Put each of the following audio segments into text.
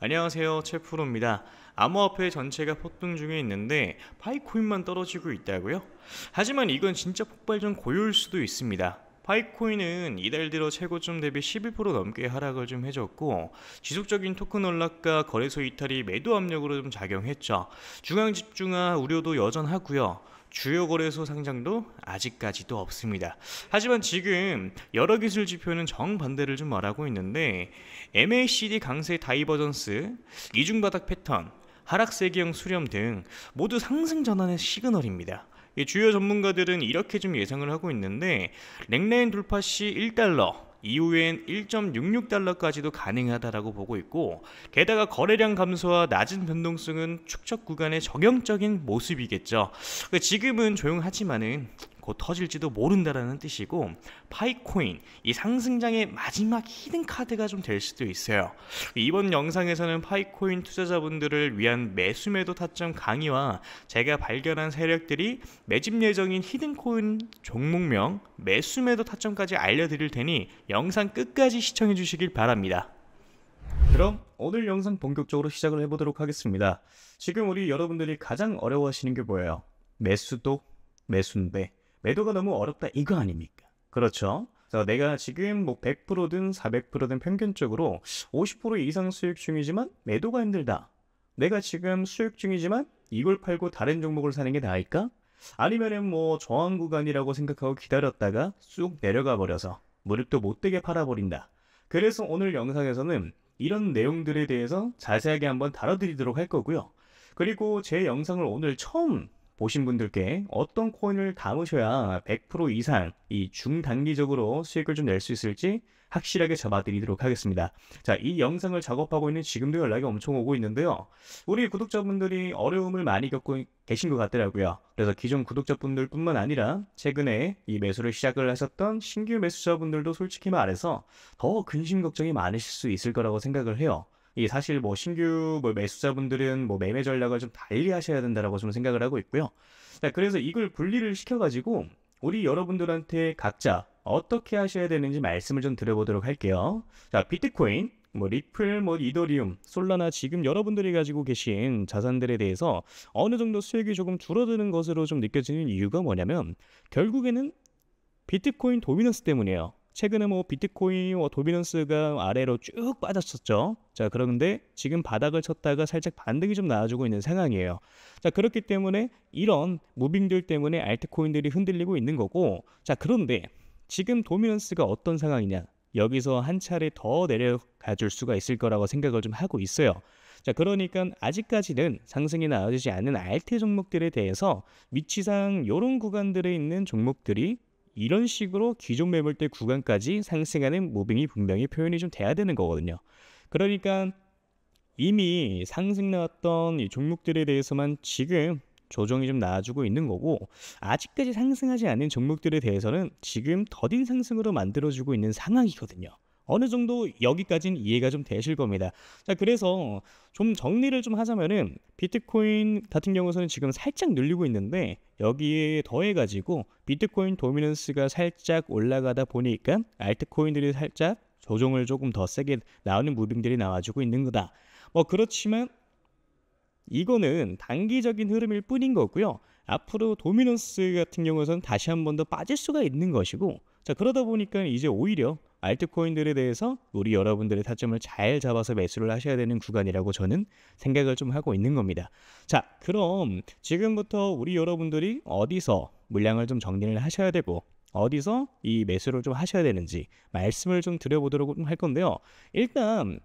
안녕하세요, 최프로입니다. 암호화폐 전체가 폭등 중에 있는데 파이코인만 떨어지고 있다고요? 하지만 이건 진짜 폭발적 고요일 수도 있습니다. 파이코인은 이달 들어 최고점 대비 11% 넘게 하락을 좀 해줬고, 지속적인 토큰 언락과 거래소 이탈이 매도 압력으로 좀 작용했죠. 중앙 집중화 우려도 여전하고요. 주요 거래소 상장도 아직까지도 없습니다. 하지만 지금 여러 기술 지표는 정반대를 좀 말하고 있는데, MACD 강세 다이버전스, 이중바닥 패턴, 하락세기형 수렴 등 모두 상승 전환의 시그널입니다. 이 주요 전문가들은 이렇게 좀 예상을 하고 있는데, 랭라인 돌파 시 1달러, 이후엔 1.66달러까지도 가능하다라고 보고 있고, 게다가 거래량 감소와 낮은 변동성은 축적 구간의 정형적인 모습이겠죠. 지금은 조용하지만은 곧 터질지도 모른다라는 뜻이고, 파이코인 이 상승장의 마지막 히든 카드가 좀 될 수도 있어요. 이번 영상에서는 파이코인 투자자분들을 위한 매수매도 타점 강의와 제가 발견한 세력들이 매집 예정인 히든코인 종목명 매수매도 타점까지 알려드릴 테니 영상 끝까지 시청해 주시길 바랍니다. 그럼 오늘 영상 본격적으로 시작을 해보도록 하겠습니다. 지금 우리 여러분들이 가장 어려워하시는 게 뭐예요? 매수도 매수인데 매도가 너무 어렵다 이거 아닙니까? 그렇죠? 자, 내가 지금 뭐 100%든 400%든 평균적으로 50% 이상 수익 중이지만 매도가 힘들다. 내가 지금 수익 중이지만 이걸 팔고 다른 종목을 사는 게 나을까? 아니면은 뭐 저항 구간이라고 생각하고 기다렸다가 쑥 내려가 버려서 무릎도 못되게 팔아버린다. 그래서 오늘 영상에서는 이런 내용들에 대해서 자세하게 한번 다뤄드리도록 할 거고요. 그리고 제 영상을 오늘 처음 보신 분들께 어떤 코인을 담으셔야 100% 이상 이 중단기적으로 수익을 좀 낼 수 있을지 확실하게 잡아드리도록 하겠습니다. 자, 이 영상을 작업하고 있는 지금도 연락이 엄청 오고 있는데요. 우리 구독자분들이 어려움을 많이 겪고 계신 것 같더라고요. 그래서 기존 구독자분들 뿐만 아니라 최근에 이 매수를 시작을 하셨던 신규 매수자분들도 솔직히 말해서 더 근심 걱정이 많으실 수 있을 거라고 생각을 해요. 이 사실 뭐 신규 매수자분들은 뭐 매매 전략을 좀 달리 하셔야 된다라고 좀 생각을 하고 있고요. 자, 그래서 이걸 분리를 시켜가지고 우리 여러분들한테 각자 어떻게 하셔야 되는지 말씀을 좀 드려보도록 할게요. 자, 비트코인, 뭐 리플, 뭐 이더리움, 솔라나 지금 여러분들이 가지고 계신 자산들에 대해서 어느 정도 수익이 조금 줄어드는 것으로 좀 느껴지는 이유가 뭐냐면 결국에는 비트코인 도미넌스 때문이에요. 최근에 뭐 비트코인 도미넌스가 아래로 쭉 빠졌었죠. 자, 그런데 지금 바닥을 쳤다가 살짝 반등이 좀 나와주고 있는 상황이에요. 자, 그렇기 때문에 이런 무빙들 때문에 알트코인들이 흔들리고 있는 거고, 자, 그런데 지금 도미넌스가 어떤 상황이냐? 여기서 한 차례 더 내려가 줄 수가 있을 거라고 생각을 좀 하고 있어요. 자, 그러니까 아직까지는 상승이 나와주지 않는 알트 종목들에 대해서 위치상 이런 구간들에 있는 종목들이 이런 식으로 기존 매물대 구간까지 상승하는 무빙이 분명히 표현이 좀 돼야 되는 거거든요. 그러니까 이미 상승 나왔던 이 종목들에 대해서만 지금 조정이 좀 나와주고 있는 거고, 아직까지 상승하지 않은 종목들에 대해서는 지금 더딘 상승으로 만들어주고 있는 상황이거든요. 어느 정도 여기까지는 이해가 좀 되실 겁니다. 자, 그래서 좀 정리를 좀 하자면은 비트코인 같은 경우에는 지금 살짝 늘리고 있는데 여기에 더해가지고 비트코인 도미넌스가 살짝 올라가다 보니까 알트코인들이 살짝 조정을 조금 더 세게 나오는 무빙들이 나와주고 있는 거다. 뭐 그렇지만 이거는 단기적인 흐름일 뿐인 거고요. 앞으로 도미넌스 같은 경우에는 다시 한 번 더 빠질 수가 있는 것이고, 자, 그러다 보니까 이제 오히려 알트코인들에 대해서 우리 여러분들의 타점을 잘 잡아서 매수를 하셔야 되는 구간이라고 저는 생각을 좀 하고 있는 겁니다. 자, 그럼 지금부터 우리 여러분들이 어디서 물량을 좀 정리를 하셔야 되고 어디서 이 매수를 좀 하셔야 되는지 말씀을 좀 드려보도록 할 건데요. 일단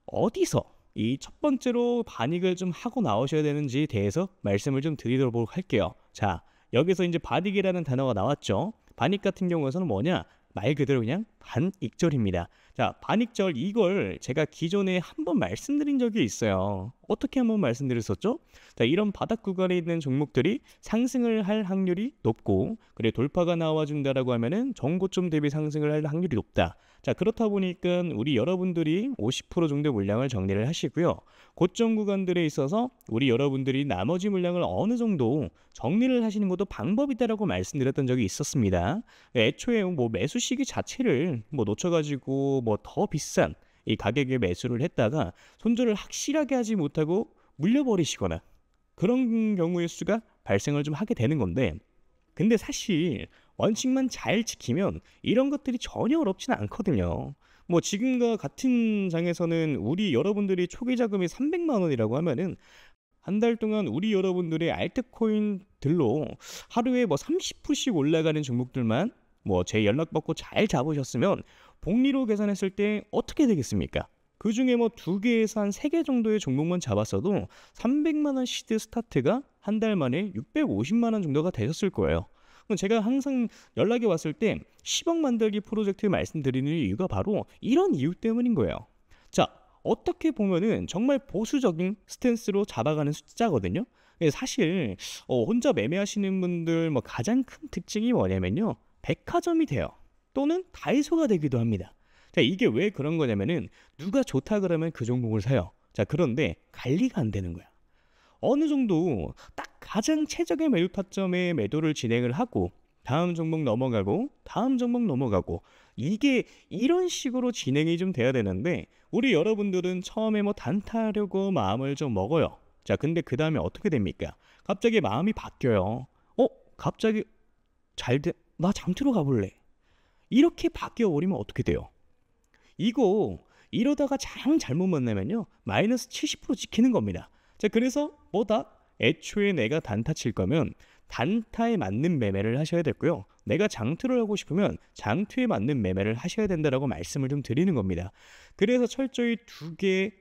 어디서 이 첫 번째로 반익을 좀 하고 나오셔야 되는지에 대해서 말씀을 좀 드리도록 할게요. 자, 여기서 이제 반익이라는 단어가 나왔죠. 반익 같은 경우에는 뭐냐? 말 그대로 그냥 반익절입니다. 자, 반익절 이걸 제가 기존에 한번 말씀드린 적이 있어요. 어떻게 한번 말씀드렸었죠? 자, 이런 바닥 구간에 있는 종목들이 상승을 할 확률이 높고, 그래 돌파가 나와준다라고 하면은 전고점 대비 상승을 할 확률이 높다. 자, 그렇다 보니까 우리 여러분들이 50% 정도 물량을 정리를 하시고요. 고점 구간들에 있어서 우리 여러분들이 나머지 물량을 어느 정도 정리를 하시는 것도 방법이다라고 말씀드렸던 적이 있었습니다. 애초에 뭐 매수 시기 자체를 뭐 놓쳐가지고 뭐 더 비싼 이 가격에 매수를 했다가 손절을 확실하게 하지 못하고 물려버리시거나 그런 경우의 수가 발생을 좀 하게 되는 건데, 근데 사실 원칙만 잘 지키면 이런 것들이 전혀 어렵지는 않거든요. 뭐 지금과 같은 장에서는 우리 여러분들이 초기 자금이 300만 원이라고 하면은 한 달 동안 우리 여러분들의 알트코인들로 하루에 뭐 30%씩 올라가는 종목들만 뭐 제 연락 받고 잘 잡으셨으면 복리로 계산했을 때 어떻게 되겠습니까? 그 중에 뭐 2개에서 한 3개 정도의 종목만 잡았어도 300만 원 시드 스타트가 한 달 만에 650만 원 정도가 되셨을 거예요. 그럼 제가 항상 연락이 왔을 때 10억 만들기 프로젝트 말씀드리는 이유가 바로 이런 이유 때문인 거예요. 자, 어떻게 보면은 정말 보수적인 스탠스로 잡아가는 숫자거든요. 사실 혼자 매매하시는 분들 뭐 가장 큰 특징이 뭐냐면요, 백화점이 돼요. 또는 다이소가 되기도 합니다. 자, 이게 왜 그런 거냐면은 누가 좋다 그러면 그 종목을 사요. 자, 그런데 관리가 안 되는 거야. 어느 정도 딱 가장 최적의 매도 타점에 매도를 진행을 하고 다음 종목 넘어가고 다음 종목 넘어가고, 이게 이런 식으로 진행이 좀 돼야 되는데 우리 여러분들은 처음에 뭐 단타하려고 마음을 좀 먹어요. 자, 근데 그 다음에 어떻게 됩니까? 갑자기 마음이 바뀌어요. 갑자기 나 장투로 가볼래. 이렇게 바뀌어 버리면 어떻게 돼요? 이거 이러다가 잘못 만나면요, 마이너스 70% 찍히는 겁니다. 자, 그래서 뭐다? 애초에 내가 단타 칠 거면 단타에 맞는 매매를 하셔야 됐고요. 내가 장투를 하고 싶으면 장투에 맞는 매매를 하셔야 된다라고 말씀을 좀 드리는 겁니다. 그래서 철저히 두 개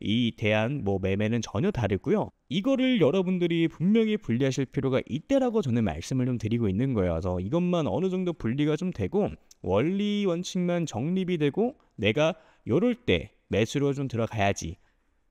이 대한 뭐 매매는 전혀 다르고요. 이거를 여러분들이 분명히 분리하실 필요가 있다라고 저는 말씀을 좀 드리고 있는 거예요. 그래서 이것만 어느 정도 분리가 좀 되고 원리 원칙만 정립이 되고 내가 요럴 때 매수로 좀 들어가야지,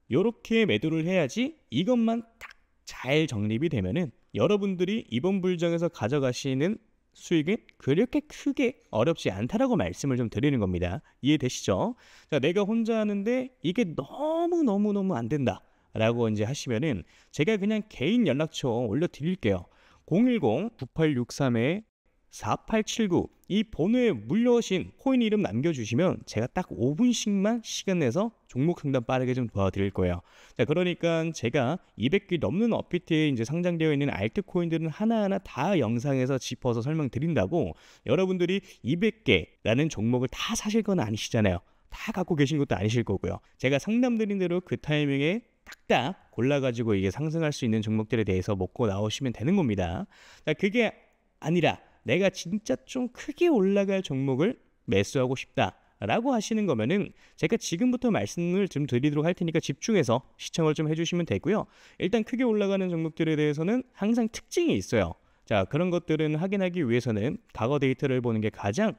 요렇게 매도를 해야지, 이것만 딱 잘 정립이 되면은 여러분들이 이번 불장에서 가져가시는 수익은 그렇게 크게 어렵지 않다라고 말씀을 좀 드리는 겁니다. 이해되시죠? 자, 내가 혼자 하는데 이게 너무 안 된다 라고 이제 하시면은 제가 그냥 개인 연락처 올려드릴게요. 010-9863-4879 이 번호에 물려오신 코인 이름 남겨주시면 제가 딱 5분씩만 시간 내서 종목 상담 빠르게 좀 도와드릴 거예요. 자, 그러니까 제가 200개 넘는 업비트에 이제 상장되어 있는 알트코인들은 하나하나 다 영상에서 짚어서 설명드린다고, 여러분들이 200개라는 종목을 다 사실 건 아니시잖아요. 다 갖고 계신 것도 아니실 거고요. 제가 상담드린 대로 그 타이밍에 딱딱 골라가지고 이게 상승할 수 있는 종목들에 대해서 먹고 나오시면 되는 겁니다. 자, 그게 아니라 내가 진짜 좀 크게 올라갈 종목을 매수하고 싶다라고 하시는 거면은 제가 지금부터 말씀을 좀 드리도록 할 테니까 집중해서 시청을 좀 해주시면 되고요. 일단 크게 올라가는 종목들에 대해서는 항상 특징이 있어요. 자, 그런 것들은 확인하기 위해서는 과거 데이터를 보는 게 가장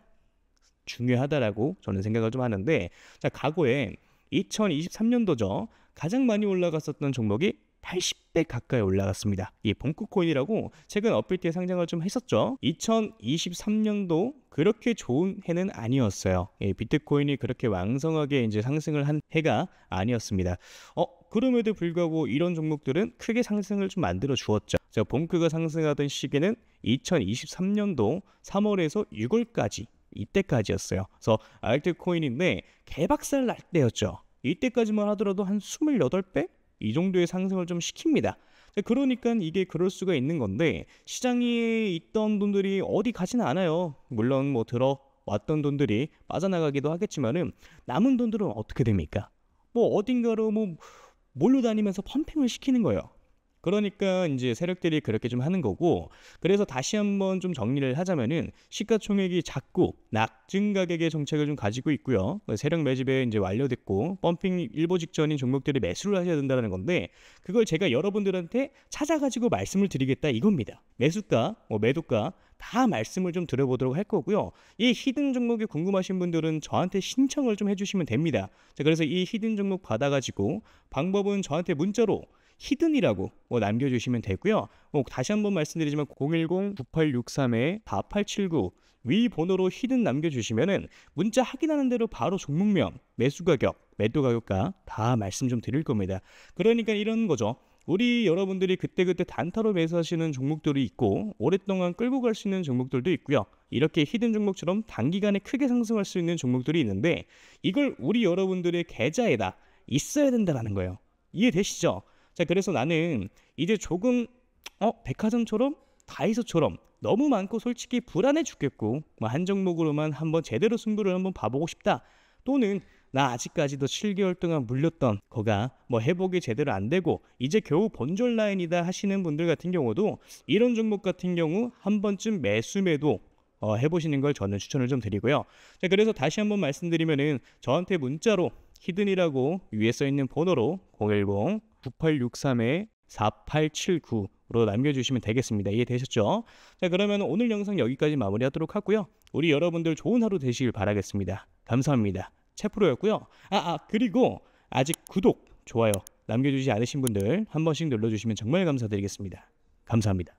중요하다라고 저는 생각을 좀 하는데, 자, 과거에 2023년도죠. 가장 많이 올라갔었던 종목이 80배 가까이 올라갔습니다. 이 봉크코인이라고 최근 업비트에 상장을 좀 했었죠. 2023년도 그렇게 좋은 해는 아니었어요. 비트코인이 그렇게 왕성하게 이제 상승을 한 해가 아니었습니다. 그럼에도 불구하고 이런 종목들은 크게 상승을 좀 만들어 주었죠. 자, 봉크가 상승하던 시기는 2023년도 3월에서 6월까지 이때까지였어요. 그래서 알트코인인데 개박살 날 때였죠. 이때까지만 하더라도 한 28배? 이 정도의 상승을 좀 시킵니다. 그러니까 이게 그럴 수가 있는 건데, 시장에 있던 돈들이 어디 가지는 않아요. 물론 뭐 들어왔던 돈들이 빠져나가기도 하겠지만은 남은 돈들은 어떻게 됩니까? 뭐 어딘가로 뭐 몰로 다니면서 펌핑을 시키는 거예요. 그러니까 이제 세력들이 그렇게 좀 하는 거고, 그래서 다시 한번 좀 정리를 하자면은 시가총액이 작고 낙증 가격의 정책을 좀 가지고 있고요. 세력 매집에 이제 완료됐고 펌핑 일보 직전인 종목들이 매수를 하셔야 된다는 건데, 그걸 제가 여러분들한테 찾아가지고 말씀을 드리겠다 이겁니다. 매수가, 뭐 매도가 다 말씀을 좀 드려보도록 할 거고요. 이 히든 종목이 궁금하신 분들은 저한테 신청을 좀 해주시면 됩니다. 자, 그래서 이 히든 종목 받아가지고 방법은 저한테 문자로 히든이라고 남겨주시면 되고요. 다시 한번 말씀드리지만 010-9863-4879 위 번호로 히든 남겨주시면은 문자 확인하는 대로 바로 종목명, 매수 가격, 매도 가격과 다 말씀 좀 드릴 겁니다. 그러니까 이런 거죠. 우리 여러분들이 그때그때 단타로 매수하시는 종목들이 있고 오랫동안 끌고 갈 수 있는 종목들도 있고요. 이렇게 히든 종목처럼 단기간에 크게 상승할 수 있는 종목들이 있는데 이걸 우리 여러분들의 계좌에다 있어야 된다라는 거예요. 이해되시죠? 자, 그래서 나는 이제 조금 백화점처럼 다이소처럼 너무 많고 솔직히 불안해 죽겠고 뭐 한 종목으로만 한번 제대로 승부를 한번 봐보고 싶다. 또는 나 아직까지도 7개월 동안 물렸던 거가 뭐 회복이 제대로 안 되고 이제 겨우 본전 라인이다 하시는 분들 같은 경우도 이런 종목 같은 경우 한 번쯤 매수 매도 해보시는 걸 저는 추천을 좀 드리고요. 자, 그래서 다시 한번 말씀드리면은 저한테 문자로 히든이라고 위에 써 있는 번호로 010-9863-4879로 남겨주시면 되겠습니다. 이해되셨죠? 자, 그러면 오늘 영상 여기까지 마무리하도록 하고요. 우리 여러분들 좋은 하루 되시길 바라겠습니다. 감사합니다. 채프로였고요. 그리고 아직 구독, 좋아요 남겨주지 않으신 분들 한 번씩 눌러주시면 정말 감사드리겠습니다. 감사합니다.